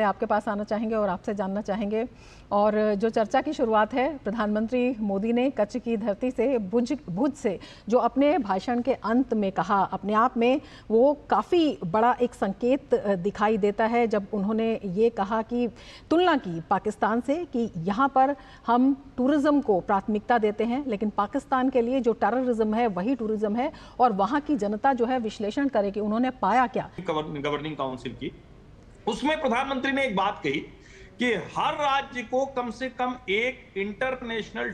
आपके पास आना चाहेंगे और आपसे जानना चाहेंगे। और जो चर्चा की शुरुआत है, प्रधानमंत्री मोदी ने कच्छ की धरती से भुज से जो अपने भाषण के अंत में कहा, अपने आप में वो काफ़ी बड़ा एक संकेत दिखाई देता है जब उन्होंने ये कहा कि तुलना की पाकिस्तान से कि यहाँ पर हम टूरिज़्म को प्राथमिकता देते हैं, लेकिन पाकिस्तान के लिए जो टेररिज्म है वही टूरिज़्म है और वहाँ की जनता जो है विश्लेषण करे कि उन्होंने पाया क्या। गवर्निंग काउंसिल की उसमें प्रधानमंत्री ने एक बात कही कि हर राज्य को कम से कम एक इंटरनेशनल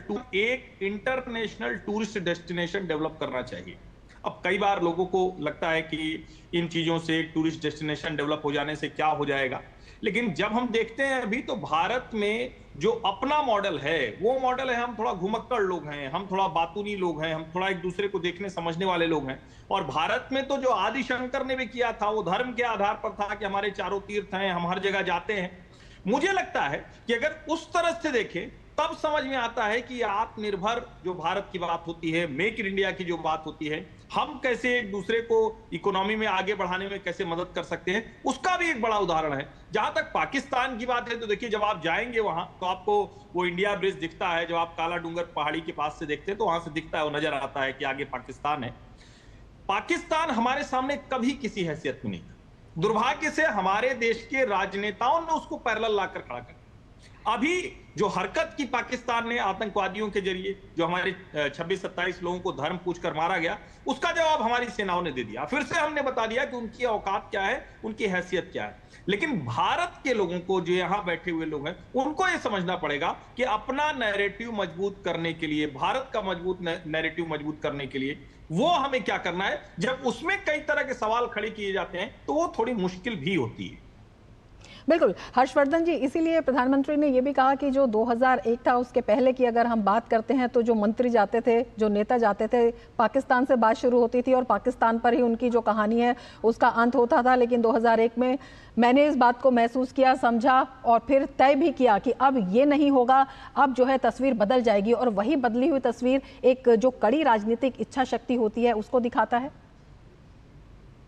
टूरिस्ट डेस्टिनेशन डेवलप करना चाहिए। अब कई बार लोगों को लगता है कि इन चीजों से टूरिस्ट डेस्टिनेशन डेवलप हो जाने से क्या हो जाएगा, लेकिन जब हम देखते हैं अभी तो भारत में जो अपना मॉडल है वो मॉडल है हम थोड़ा घुमक्कड़ लोग हैं, हम थोड़ा बातूनी लोग हैं, हम थोड़ा एक दूसरे को देखने समझने वाले लोग हैं। और भारत में तो जो आदि शंकर ने भी किया था वो धर्म के आधार पर था कि हमारे चारों तीर्थ हैं, हम हर जगह जाते हैं। मुझे लगता है कि अगर उस तरह से देखें तब समझ में आता है कि आत्मनिर्भर जो भारत की बात होती है, मेक इन इंडिया की जो बात होती है, हम कैसे एक दूसरे को इकोनॉमी में आगे बढ़ाने में कैसे मदद कर सकते हैं, उसका भी एक बड़ा उदाहरण है। जहां तक पाकिस्तान की बात है तो देखिए, जब आप जाएंगे वहां तो आपको वो इंडिया ब्रिज दिखता है, जब आप काला डूंगर पहाड़ी के पास से देखते हैं तो वहां से दिखता है, वो नजर आता है कि आगे पाकिस्तान है। पाकिस्तान हमारे सामने कभी किसी हैसियत में नहीं था। दुर्भाग्य से हमारे देश के राजनेताओं ने उसको पैरेलल लाकर खड़ा कर। अभी जो हरकत की पाकिस्तान ने आतंकवादियों के जरिए जो हमारे 26-27 लोगों को धर्म पूछकर मारा गया, उसका जवाब हमारी सेनाओं ने दे दिया। फिर से हमने बता दिया कि उनकी औकात क्या है, उनकी हैसियत क्या है। लेकिन भारत के लोगों को, जो यहां बैठे हुए लोग हैं, उनको यह समझना पड़ेगा कि अपना नैरेटिव मजबूत करने के लिए, भारत का नैरेटिव मजबूत करने के लिए वो हमें क्या करना है। जब उसमें कई तरह के सवाल खड़े किए जाते हैं तो वो थोड़ी मुश्किल भी होती है। बिल्कुल हर्षवर्धन जी, इसीलिए प्रधानमंत्री ने यह भी कहा कि जो 2001 था उसके पहले की अगर हम बात करते हैं तो जो मंत्री जाते थे, जो नेता जाते थे, पाकिस्तान से बात शुरू होती थी और पाकिस्तान पर ही उनकी जो कहानी है उसका अंत होता था। लेकिन 2001 में मैंने इस बात को महसूस किया, समझा और फिर तय भी किया कि अब ये नहीं होगा, अब जो है तस्वीर बदल जाएगी। और वही बदली हुई तस्वीर एक जो कड़ी राजनीतिक इच्छा शक्ति होती है उसको दिखाता है।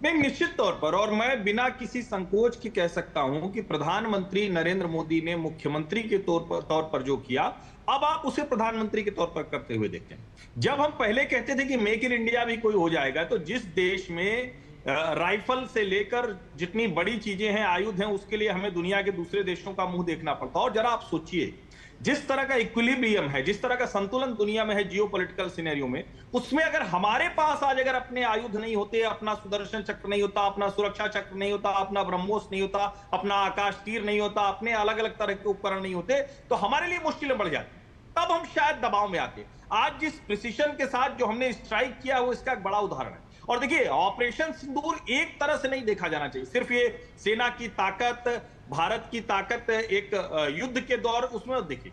नहीं, निश्चित तौर पर, और मैं बिना किसी संकोच के कह सकता हूं कि प्रधानमंत्री नरेंद्र मोदी ने मुख्यमंत्री के तौर पर जो किया, अब आप उसे प्रधानमंत्री के तौर पर करते हुए देखें। जब हम पहले कहते थे कि मेक इन इंडिया भी कोई हो जाएगा, तो जिस देश में राइफल से लेकर जितनी बड़ी चीजें हैं, आयुध हैं, उसके लिए हमें दुनिया के दूसरे देशों का मुंह देखना पड़ता। और जरा आप सोचिए, जिस तरह का इक्विलिब्रियम है, जिस तरह का संतुलन दुनिया में है जियोपॉलिटिकल सिनेरियो में, उसमें अगर हमारे पास आज अगर अपने आयुध नहीं होते, अपना सुदर्शन चक्र नहीं होता, अपना सुरक्षा चक्र नहीं होता, अपना ब्रह्मोस नहीं होता, अपना आकाश तीर नहीं होता, अपने अलग अलग तरह के उपकरण नहीं होते, तो हमारे लिए मुश्किलें बढ़ जाती। तब हम शायद दबाव में आते। आज जिस प्रिसीशन के साथ जो हमने स्ट्राइक किया वो इसका एक बड़ा उदाहरण है। और देखिए, ऑपरेशन सिंदूर एक तरह से नहीं देखा जाना चाहिए, सिर्फ ये सेना की ताकत, भारत की ताकत एक युद्ध के दौर, उसमें देखिए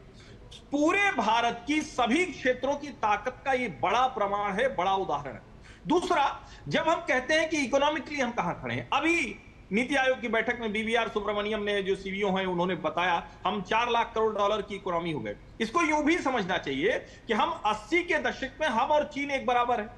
पूरे भारत की सभी क्षेत्रों की ताकत का ये बड़ा प्रमाण है, बड़ा उदाहरण है। दूसरा, जब हम कहते हैं कि इकोनॉमिकली हम कहां खड़े हैं, अभी नीति आयोग की बैठक में बीवीआर सुब्रमण्यम ने, जो सीईओ हैं, उन्होंने बताया हम 4 लाख करोड़ डॉलर की इकोनॉमी हो गए। इसको यूं भी समझना चाहिए कि हम 80 के दशक में हम और चीन एक बराबर है।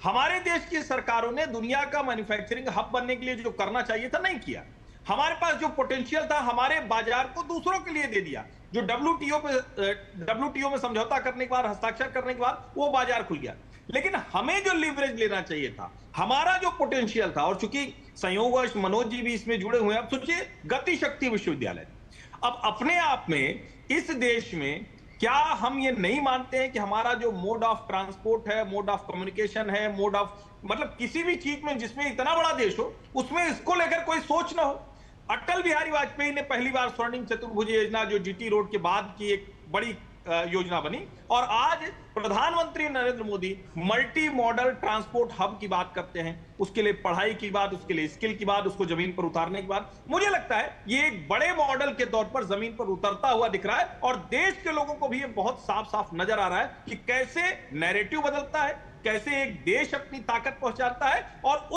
हमारे देश की सरकारों ने दुनिया का मैन्युफैक्चरिंग हब बनने के लिए जो करना चाहिए था नहीं किया। हमारे पास जो पोटेंशियल था हमारे बाजार को दूसरों के लिए दे दिया। जो डब्ल्यूटीओ में समझौता करने के बाद, हस्ताक्षर करने के बाद वो बाजार खुल गया। लेकिन हमें जो लीवरेज लेना चाहिए था, हमारा जो पोटेंशियल था, और चूंकि संयोगवश मनोज जी भी इसमें जुड़े हुए हैं। अब सोचिए, गति शक्ति विश्वविद्यालय, अब अपने आप में इस देश में क्या हम ये नहीं मानते हैं कि हमारा जो मोड ऑफ ट्रांसपोर्ट है, मोड ऑफ कम्युनिकेशन है, मोड ऑफ मतलब किसी भी चीज में जिसमें इतना बड़ा देश हो, उसमें इसको लेकर कोई सोच ना हो। अटल बिहारी वाजपेयी ने पहली बार स्वर्णिम चतुर्भुज योजना, जो जीटी रोड के बाद की एक बड़ी योजना बनी, और आज प्रधानमंत्री Narendra Modi multi modal transport hub की बात करते हैं। उसके लिए पढ़ाई की बात, उसके लिए स्किल की बात, उसको जमीन पर उतारने की बात। मुझे लगता है ये एक बड़े मॉडल के तौर पर जमीन पर उतरता हुआ दिख रहा है, और देश के लोगों को भी ये बहुत साफ साफ नजर आ रहा है कि कैसे नैरेटिव बदलता है, कैसे एक देश अपनी ताकत पहुंचाता है। और